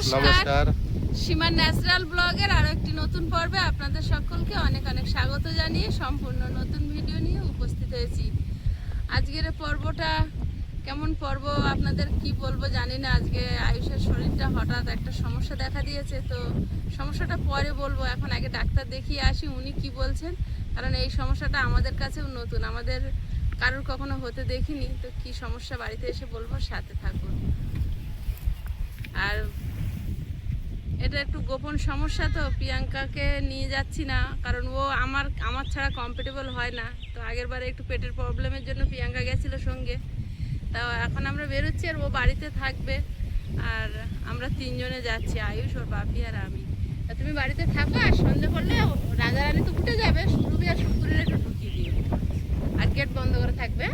নমস্কার। সীমার ন্যাচারাল ব্লগের আরো একটি নতুন পর্বে আপনাদের সকলকে অনেক অনেক স্বাগত জানিয়ে সম্পূর্ণ নতুন ভিডিও নিয়ে উপস্থিত হয়েছি। আজকের পর্বটা কেমন পর্ব আপনাদের কি বলবো জানি না। আজকে আয়ুষের শরীরটা হঠাৎ একটা সমস্যা দেখা দিয়েছে, তো সমস্যাটা পরে বলবো। এখন আগে ডাক্তার দেখিয়ে আসি উনি কি বলছেন, কারণ এই সমস্যাটা আমাদের কাছেও নতুন, আমাদের কারোর কখনো হতে দেখিনি। তো কি সমস্যা বাড়িতে এসে বলবো, সাথে থাকুন। আর এটা একটু গোপন সমস্যা, তো প্রিয়াঙ্কাকে নিয়ে যাচ্ছি না, কারণ ও আমার ছাড়া কমফোর্টেবল হয় না। তো আগের বারে একটু পেটের প্রবলেমের জন্য প্রিয়াঙ্কা গেছিলো সঙ্গে, তাও এখন আমরা বেরোচ্ছি আর ও বাড়িতে থাকবে। আর আমরা তিনজনে যাচ্ছি, আয়ুষ, ওর বাপি আর আমি। তা তুমি বাড়িতে থাকো, আর সন্ধে করলে রাজারানী তো উঠে যাবে, রবি আর শুক্রের একটু ঢুকিয়ে দিও, আর গেট বন্ধ করে থাকবে।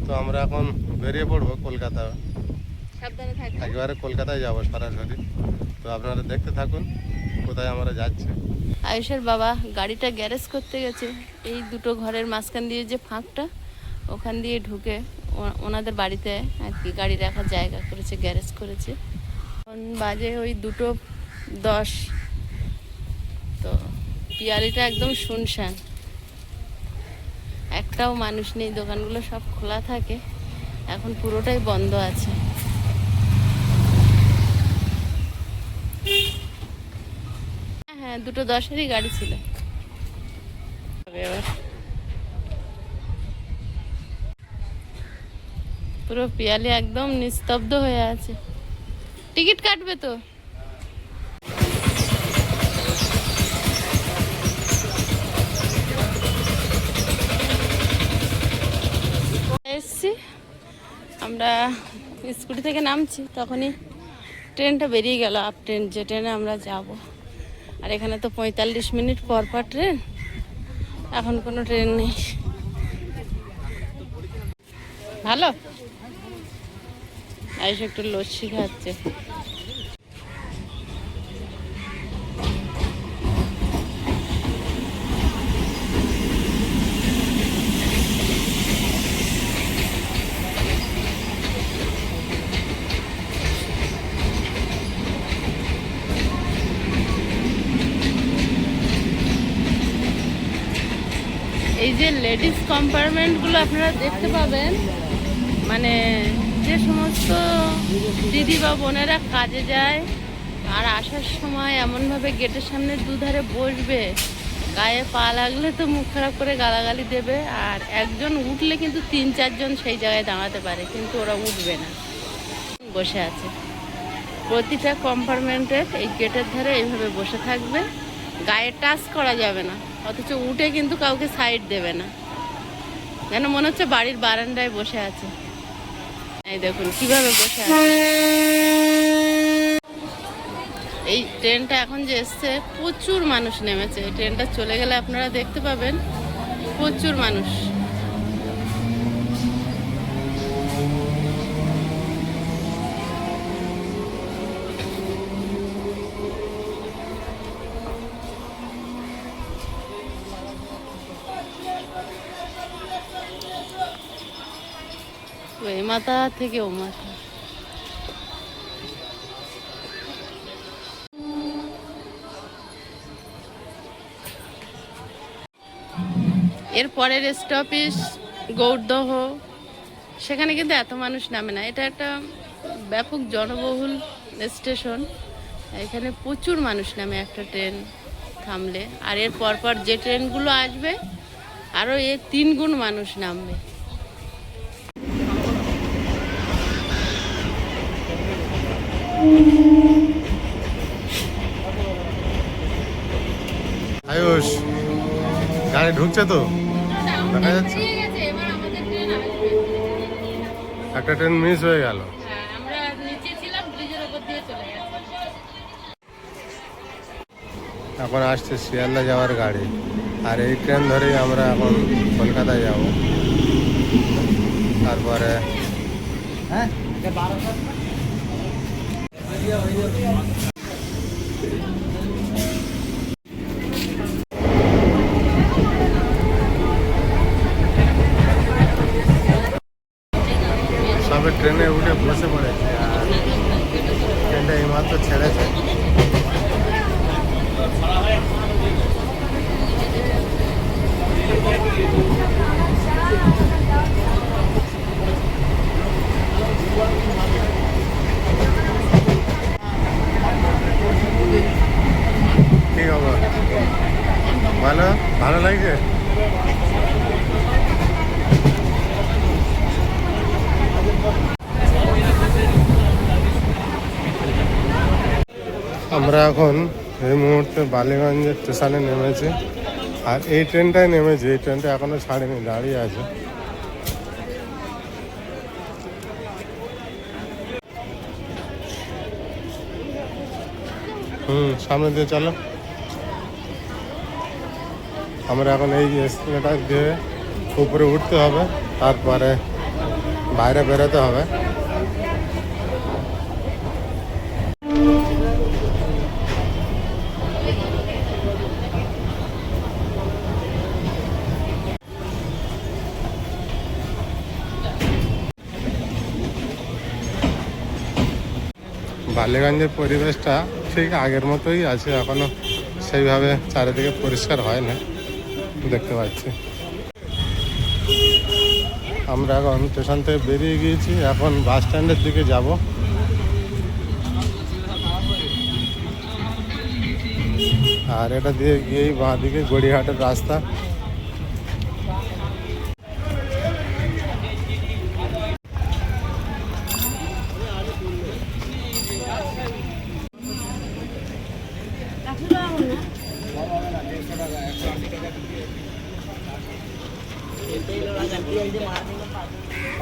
তো আমরা এখন বেরিয়ে পড়বো কলকাতা, সাবধানে থাকবে। একেবারে কলকাতায় যাবো সরাসরি। তো আপনারা দেখতে থাকুন কোথায় আমরা যাচ্ছি। আয়ুষের বাবা গাড়িটা গ্যারেজ করতে গেছে, এই দুটো ঘরের মাঝখান দিয়ে যে ফাঁকটা, ওখান দিয়ে ঢুকে ওনাদের বাড়িতে আর কি গাড়ি রাখার জায়গা করেছে, গ্যারেজ করেছে। এখন বাজে ওই 2:10। তো পিয়ালিটা একদম শুনশান, একটাও মানুষ নেই, দোকানগুলো সব খোলা থাকে, এখন পুরোটাই বন্ধ আছে। হ্যাঁ, 2:10-এরই গাড়ি ছিল। এবার পুরো পিয়ালি একদম নিস্তব্ধ হয়ে আছে। টিকিট কাটবে তো? এসছি আমরা, স্কুটি থেকে নামছি, তখনই ট্রেনটা বেরিয়ে গেল, আপ ট্রেন, যে ট্রেনে আমরা যাব। আর এখানে তো 45 মিনিট পর পর ট্রেন, এখন কোনো ট্রেন নেই। ভালো, আয়ুষ একটু লস্যি খাচ্ছে। এই যে লেডিস কম্পার্টমেন্টগুলো আপনারা দেখতে পাবেন, মানে যে সমস্ত দিদি বা বোনেরা কাজে যায় আর আসার সময় এমনভাবে গেটের সামনে দুধারে বসবে, গায়ে পা লাগলে তো মুখ খারাপ করে গালাগালি দেবে। আর একজন উঠলে কিন্তু 3-4 জন সেই জায়গায় দাঁড়াতে পারে, কিন্তু ওরা উঠবে না, বসে আছে। প্রতিটা কম্পার্টমেন্টের এই গেটের ধারে এইভাবে বসে থাকবে, গায়ে টাচ করা যাবে না, অথচ উঠে কিন্তু কাউকে সাইড দেবে না, যেন মনে হচ্ছে বাড়ির বারান্দায় বসে আছে। এই দেখুন কিভাবে বসে আছে। এই ট্রেনটা এখন যে এসছে, প্রচুর মানুষ নেমেছে। ট্রেনটা চলে গেলে আপনারা দেখতে পাবেন প্রচুর মানুষ। এই মাথা থেকে ও মাথা। এর পরের স্টপেজ গৌরদহ, সেখানে কিন্তু এত মানুষ নামে না, এটা একটা ব্যাপক জনবহুল স্টেশন, এখানে প্রচুর মানুষ নামে একটা ট্রেন থামলে। আর এর পরপর যে ট্রেনগুলো আসবে আরও এর 3 গুণ মানুষ নামবে। আয়ুষ, গাড়ি ঢুকছে তো, দেখা যাচ্ছে। একটা ট্রেন মিস হয়ে গেল। আমরা নিচে ছিলাম, ব্রিজের উপর দিয়ে চলে গেছে। এখন আসছে শিয়ালদা যাওয়ার গাড়ি, আর এই ট্রেন ধরেই আমরা এখন কলকাতায় যাব। তারপরে সবে ট্রেনে উঠে বসে পড়েছে, আর ট্রেনটা এইমাত্র ছেড়েছে। কি খবর? ভালো ভালো লাগছে। আমরা এখন এই মুহূর্তে বালিগঞ্জের স্টেশনে নেমেছি, আর এই ট্রেনটায় নেমেছি। এই ট্রেনটা এখনো ছাড়েনি, দাঁড়িয়ে আছে। সামনে দিয়ে চলো। আমরা এখন এই এসকেলেটার দিয়ে উপরে উঠতে হবে, তারপরে বাইরে বেরোতে হবে। বালিগঞ্জের পরিবেশটা ঠিক আগের মতোই আছে, এখনো সেইভাবে চারিদিকে পরিষ্কার হয় না, দেখতে পাচ্ছি। আমরা এখন স্টেশন থেকে বেরিয়ে গিয়েছি, এখন বাস স্ট্যান্ডের দিকে যাব। আর এটা দিয়ে গিয়েই বাঁ দিকে গড়িয়াহাটের রাস্তা।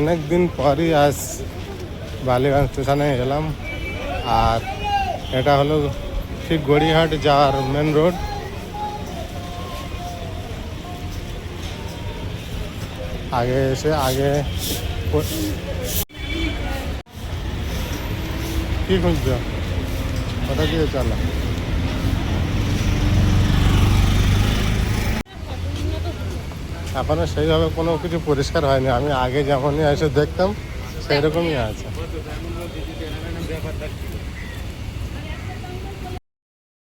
অনেক দিন পরই আজ বালিগঞ্জ স্টেশনে এলাম। আর এটা হলো ঠিক গড়িয়াহাট যাওয়ার মেন রোড। আগে এসে কি খুঁজছো? ওটা দিয়ে চলো। এখনো সেইভাবে কোনো কিছু পরিষ্কার হয়নি। আমি আগে যেমনই এসে দেখতাম সেই রকমই আছে।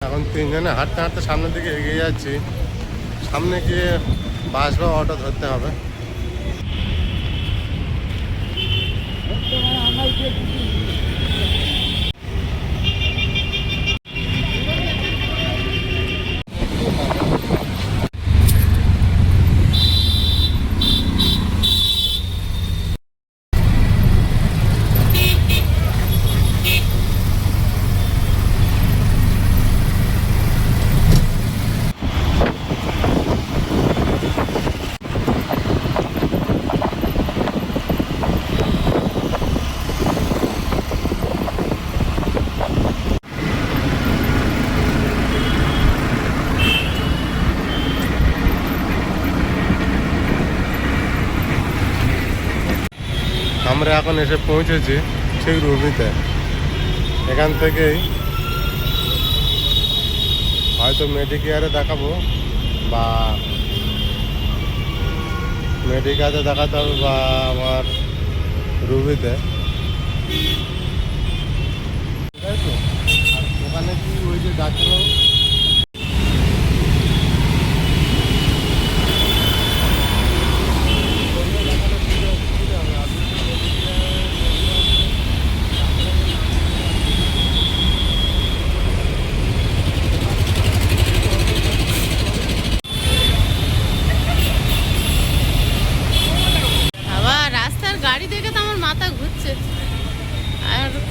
এখন তিনজনে হাঁটতে হাঁটতে সামনের দিকে এগিয়ে যাচ্ছি। সামনে গিয়ে বাস বা অটো ধরতে হবে। আমরা এখন এসে পৌঁছেছি ঠিক রুবিতে। এখান থেকেই হয়তো মেডিকেয়ারে দেখাবো বা মেডিকেয়ারে দেখাতে হবে, বা আমার রুবিতে। তাই তো। আর ওখানে কি ওই যে ডাক্তারবাবু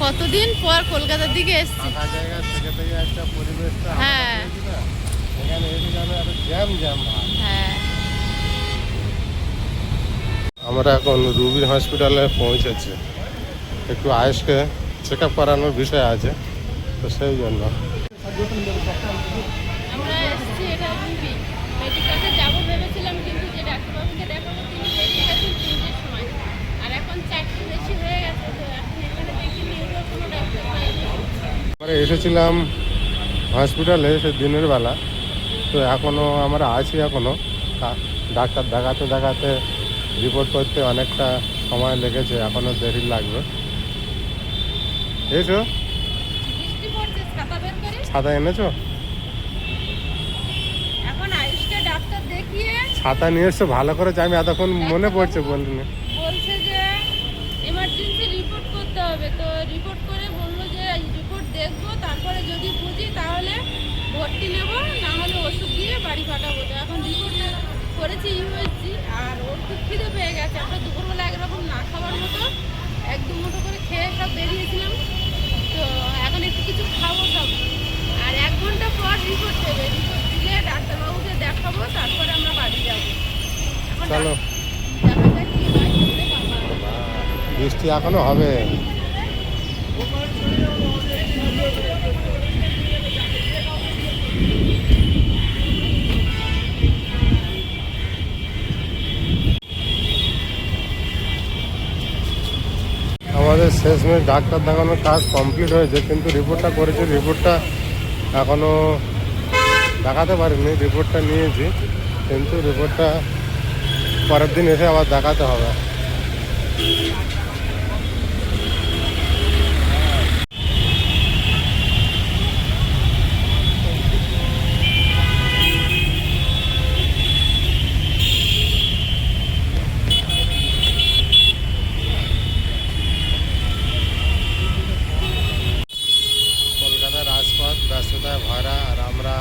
কতদিন পর কলকাতার দিকে এসেছি। ফাঁকা জায়গা থেকে থেকে একটা পরিবেশটা হ্যাঁ এখানে এসে যাবে একটা জ্যাম জ্যাম ভাব। হ্যাঁ আমরা এখন রুবি হসপিটালে পৌঁছেছি। একটু আয়েশকে চেক আপ করানোর বিষয় আছে, তো সেই জন্য আমরা এসেছি। এটা রুবি মেডিকেলে যাবো ভেবেছিলাম, কিন্তু যে ডাক্তারবাবুকে দেখাবো তিনি বেরিয়ে গেছেন 3টের সময়, আর এখন 4টে বেশি হয়ে গেছে। তো এখন এখানে দেখি নিউরো কোনো ডাক্তার নাই। আমরা এসেছিলাম হসপিটালে সে দিনের বেলা, তো এখনও আমরা আছি। এখনও ডাক্তার দেখাতে দেখাতে রিপোর্ট করতে অনেকটা সময় লেগেছে, এখনও দেরি লাগবে। এসো ছাতা এনেছো? এখন আয়ুষকে ডাক্তার দেখিয়ে ছাতা নিয়ে এসছো ভালো করে, আমি এতক্ষণ মনে পড়ছে বললি না। বলছে যে এমার্জেন্সি রিপোর্ট করতে হবে, তো রিপোর্ট করে বললো যে রিপোর্ট দেখবো, তারপরে যদি বুঝি তাহলে ভর্তি নেবো, না হলে ওষুধ দিয়ে বাড়ি পাঠাবো। তো এখন রিপোর্ট করেছি ইউএসজি, আর ওর খুব খিদে পেয়ে গেছে। আমরা দুপুরবেলা একরকম না খাবার মতো 1-2 মুঠো করে খেয়ে সব বেরিয়েছিলাম, তো এখন একটু কিছু খাবো সব। আর 1 ঘন্টা পর রিপোর্ট দেবে, রিপোর্ট দিলে ডাক্তারবাবুকে দেখাবো, তারপরে আমরা বাড়ি যাবো। এখন চলো, দেখা যাক কি হয়, করতে পারবো। বৃষ্টি এখনো হবে। আমাদের শেষমেশ ডাক্তার দেখানোর কাজ কমপ্লিট হয়েছে, কিন্তু রিপোর্টটা করেছি, রিপোর্টটা এখনও দেখাতে পারিনি। রিপোর্টটা নিয়েছি, কিন্তু রিপোর্টটা পরের দিন এসে আবার দেখাতে হবে। কলকাতার রাজপথ ব্যস্ততায় ভরা, আর আমরা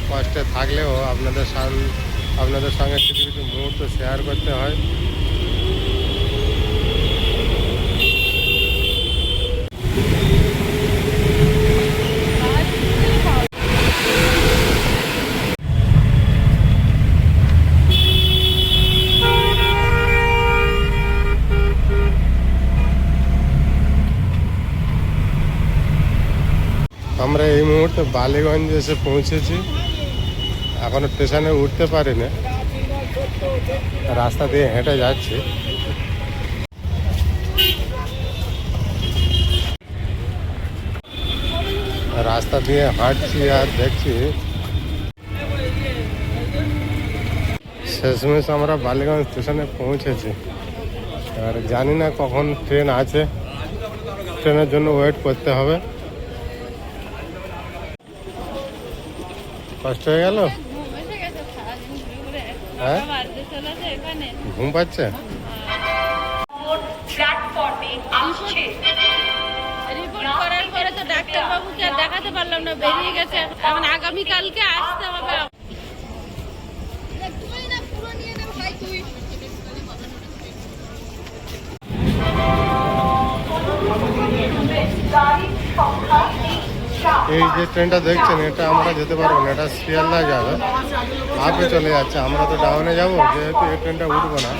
কষ্টে থাকলেও আপনাদের সঙ্গে কিছু কিছু মুহূর্ত শেয়ার করতে হয়। আমরা এই মুহূর্তে বালিগঞ্জ এসে পৌঁছেছি, এখনো স্টেশনে উঠতে পারিনি, রাস্তা দিয়ে হেঁটে যাচ্ছি। রাস্তা দিয়ে হাঁটছি আর দেখছি। শেষমেশ আমরা বালিগঞ্জ স্টেশনে পৌঁছেছি, আর জানি না কখন ট্রেন আছে, ট্রেনের জন্য ওয়েট করতে হবে। কষ্ট হয়ে গেল, হ্যাঁ ঘুম পাচ্ছে। রিপোর্ট করার পরে তো ডাক্তারবাবুকে আর দেখাতে পারলাম না, বেরিয়ে গেছে। এখন আগামীকালকে আসতে হবে। এই যে ট্রেনটা দেখছেন, এটা আমরা যেতে পারবো না, এটা শিয়ালদা যাবে, আপে চলে যাচ্ছে। আমরা তো ডাউনে যাবো, যেহেতু এই ট্রেনটা উঠবো না।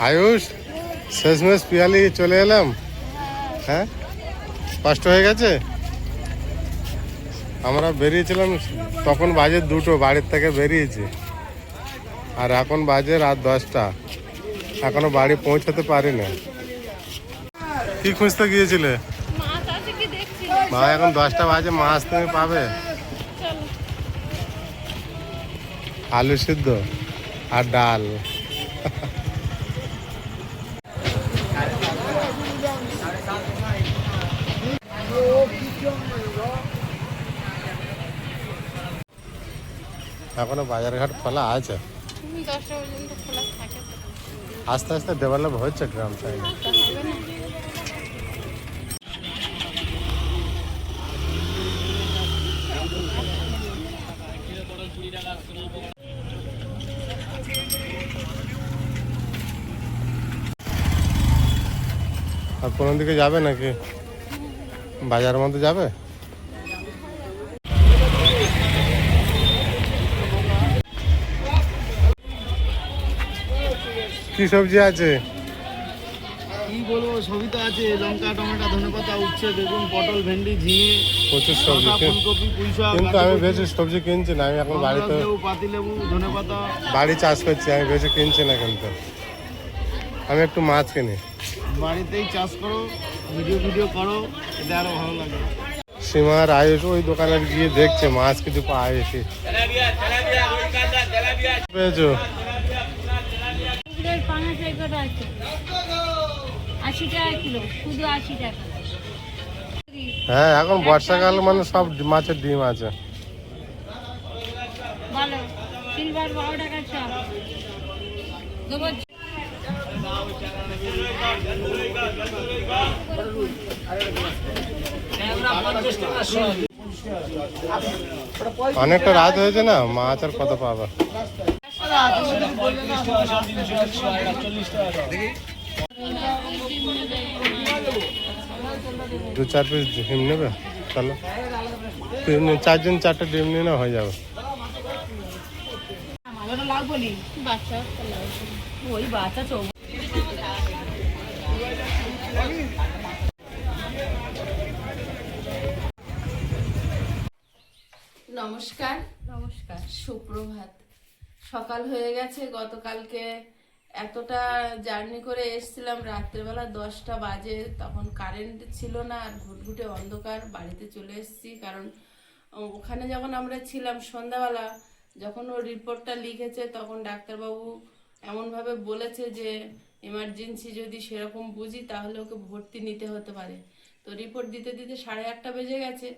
আয়ুষ, শেষমেশ পিয়ালি চলে এলাম। হ্যাঁ, কষ্ট হয়ে গেছে। আমরা বেরিয়েছিলাম তখন বাজে 2টো, বাড়ির থেকে বেরিয়েছি, আর এখন বাজে রাত 10টা, এখনো বাড়ি পৌঁছাতে পারি না। কি খুঁজতে গিয়েছিলে? মাছ আছে কি দেখছি। মা এখন 10টা বাজে, মাছ তুমি পাবে? চলো। আলু সিদ্ধ আর ডাল। এখনো বাজারঘাট খোলা আছে, 10টা পর্যন্ত খোলা থাকে। আস্তে আস্তে ডেভেলপ হচ্ছে গ্রাম সাইডে। হবে না। আর কোনো দিকে যাবে নাকি? বাজারের মধ্যে যাবে? কি সবজি আছে? কি বলবো, সবই তো আছে, লঙ্কা, টমেটো, ধনেপাতা, উচ্ছে, বেগুন, পটল, ভেন্ডি, ঝিঙে, প্রচুর সবজি, শসা, ফুলকপি, পুঁই শাক, কিন্তু আমি বেশি সবজি কিনছি না। আমি এখন বাড়িতে লেবু, পাতিলেবু, ধনেপাতা। বাড়ি চাষ করছি, আমি বেশি কিনছি না। কিন্তু আমি একটু মাছ কিনি। বাড়িতেই চাষ করো, ভিডিও করো, এতে আরো ভালো লাগে। সীমার আয়ুষ ওই দোকানে গিয়ে দেখছে মাছ কিছু পাইছি। পেয়েছো? 80 টাকা কিলো, শুধু 80 টাকা। হ্যাঁ এখন বর্ষাকাল মানে সব মাছের ডিম আছে। ভালো সিলভার 12 টাকা চাপ দেবো। অনেকটা রাত হয়েছে না, মাছ আর কত পাবা। দু চার পিস ডিম নেবে, চলো 4 জন 4টে ডিম নিয়ে না হয়ে যাবে। বাচ্চা ওই বাচ্চা চৌ নমস্কার, নমস্কার। সুপ্রভাত। সকাল হয়ে গেছে। গতকালকে এতটা জার্নি করে এসেছিলাম, রাত্রেবেলা 10টা বাজে, তখন কারেন্ট ছিল না আর ঘুটঘুটে অন্ধকার। বাড়িতে চলে এসেছি, কারণ ওখানে যখন আমরা ছিলাম সন্ধ্যাবেলা, যখন ও রিপোর্টটা লিখেছে তখন ডাক্তারবাবু এমনভাবে বলেছে যে এমার্জেন্সি যদি সেরকম বুঝি তাহলে ওকে ভর্তি নিতে হতে পারে। তো রিপোর্ট দিতে দিতে 8:30 বেজে গেছে,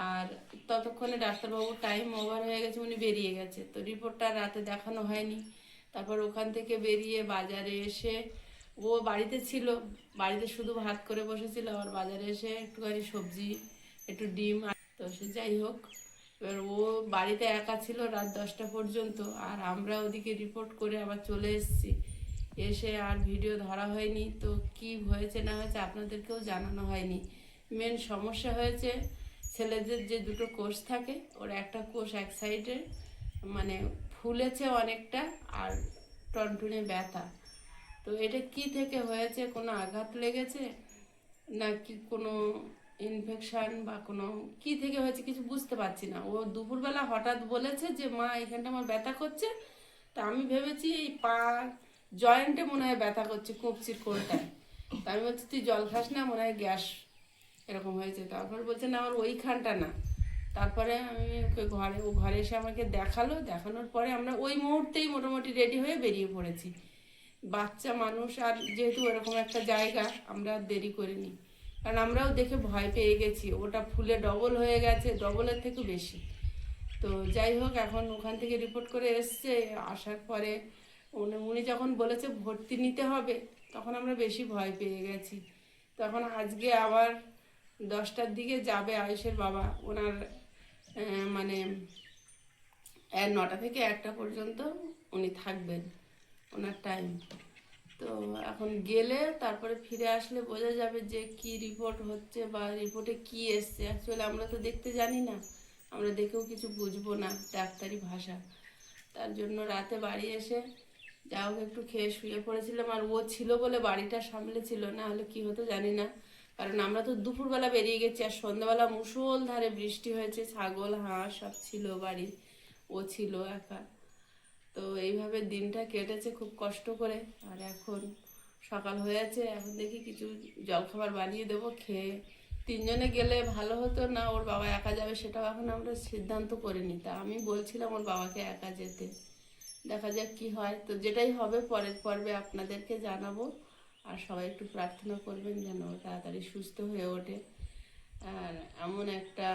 আর ততক্ষণে ডাক্তারবাবুর টাইম ওভার হয়ে গেছে, উনি বেরিয়ে গেছে। তো রিপোর্টটা রাতে দেখানো হয়নি। তারপর ওখান থেকে বেরিয়ে বাজারে এসে, ও বাড়িতে ছিল, বাড়িতে শুধু ভাত করে বসেছিল, আর বাজারে এসে একটুখানি সবজি, একটু ডিম, তো সে যাই হোক। এবার ও বাড়িতে একা ছিল রাত 10টা পর্যন্ত, আর আমরা ওদিকে রিপোর্ট করে আবার চলে এসেছি। এসে আর ভিডিও ধরা হয়নি, তো কি হয়েছে না হয়েছে আপনাদেরকেও জানানো হয়নি। মেন সমস্যা হয়েছে ছেলেদের যে দুটো কোষ থাকে, ওর একটা কোষ এক সাইডে মানে ফুলেছে অনেকটা, আর টনটনে ব্যথা। তো এটা কি থেকে হয়েছে, কোনো আঘাত লেগেছে নাকি কোনো ইনফেকশন বা কোনো কি থেকে হয়েছে কিছু বুঝতে পারছি না। ও দুপুরবেলা হঠাৎ বলেছে যে মা এখানটা আমার ব্যথা করছে। তা আমি ভেবেছি এই পা জয়েন্টে মনে হয় ব্যথা করছে, কবজির কোলটায়। তা আমি বলছি তুই জল খাস না, মনে হয় গ্যাস এরকম হয়েছে। তারপর বলছে না আমার ওইখানটা না। তারপরে আমি ওকে ও ঘরে এসে আমাকে দেখালো, দেখানোর পরে আমরা ওই মুহূর্তেই মোটামুটি রেডি হয়ে বেরিয়ে পড়েছি। বাচ্চা মানুষ, আর যেহেতু এরকম একটা জায়গা, আমরা আর দেরি করিনি, কারণ আমরাও দেখে ভয় পেয়ে গেছি। ওটা ফুলে ডবল হয়ে গেছে, ডবলের থেকেও বেশি। তো যাই হোক, এখন ওখান থেকে রিপোর্ট করে এসছে। আসার পরে উনি যখন বলেছে ভর্তি নিতে হবে, তখন আমরা বেশি ভয় পেয়ে গেছি। তখন আজকে আবার 10টার দিকে যাবে আয়ুষের বাবা, ওনার মানে 9টা থেকে 1টা পর্যন্ত উনি থাকবেন, ওনার টাইম। তো এখন গেলে তারপরে ফিরে আসলে বোঝা যাবে যে কি রিপোর্ট হচ্ছে বা রিপোর্টে কি এসছে। অ্যাকচুয়ালি আমরা তো দেখতে জানি না, আমরা দেখেও কিছু বুঝবো না ডাক্তারি ভাষা। তার জন্য রাতে বাড়ি এসে যা হোক একটু খেয়ে শুয়ে পড়েছিলাম, আর ও ছিল বলে বাড়িটা সামলেছিল, না হলে কি হতো জানি না। কারণ আমরা তো দুপুরবেলা বেরিয়ে গেছি, আর সন্ধ্যাবেলা মুষলধারে বৃষ্টি হয়েছে, ছাগল হাঁস সব ছিল বাড়ি, ও ছিল একা। তো এইভাবে দিনটা কেটেছে খুব কষ্ট করে। আর এখন সকাল হয়েছে, এখন দেখি কিছু জলখাবার বানিয়ে দেবো, খেয়ে 3জনে গেলে ভালো হতো না, ওর বাবা একা যাবে সেটাও এখন আমরা সিদ্ধান্ত করিনি। তা আমি বলছিলাম ওর বাবাকে একা যেতে, দেখা যাক কি হয়। তো যেটাই হবে পরের পর্বে আপনাদেরকে জানাবো। আর সবাই একটু প্রার্থনা করবেন যেন তাড়াতাড়ি সুস্থ হয়ে ওঠে। আর এমন একটা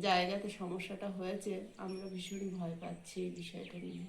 জায়গাতে সমস্যাটা হয়েছে, আমরা ভীষণ ভয় পাচ্ছি এই বিষয়টা নিয়ে।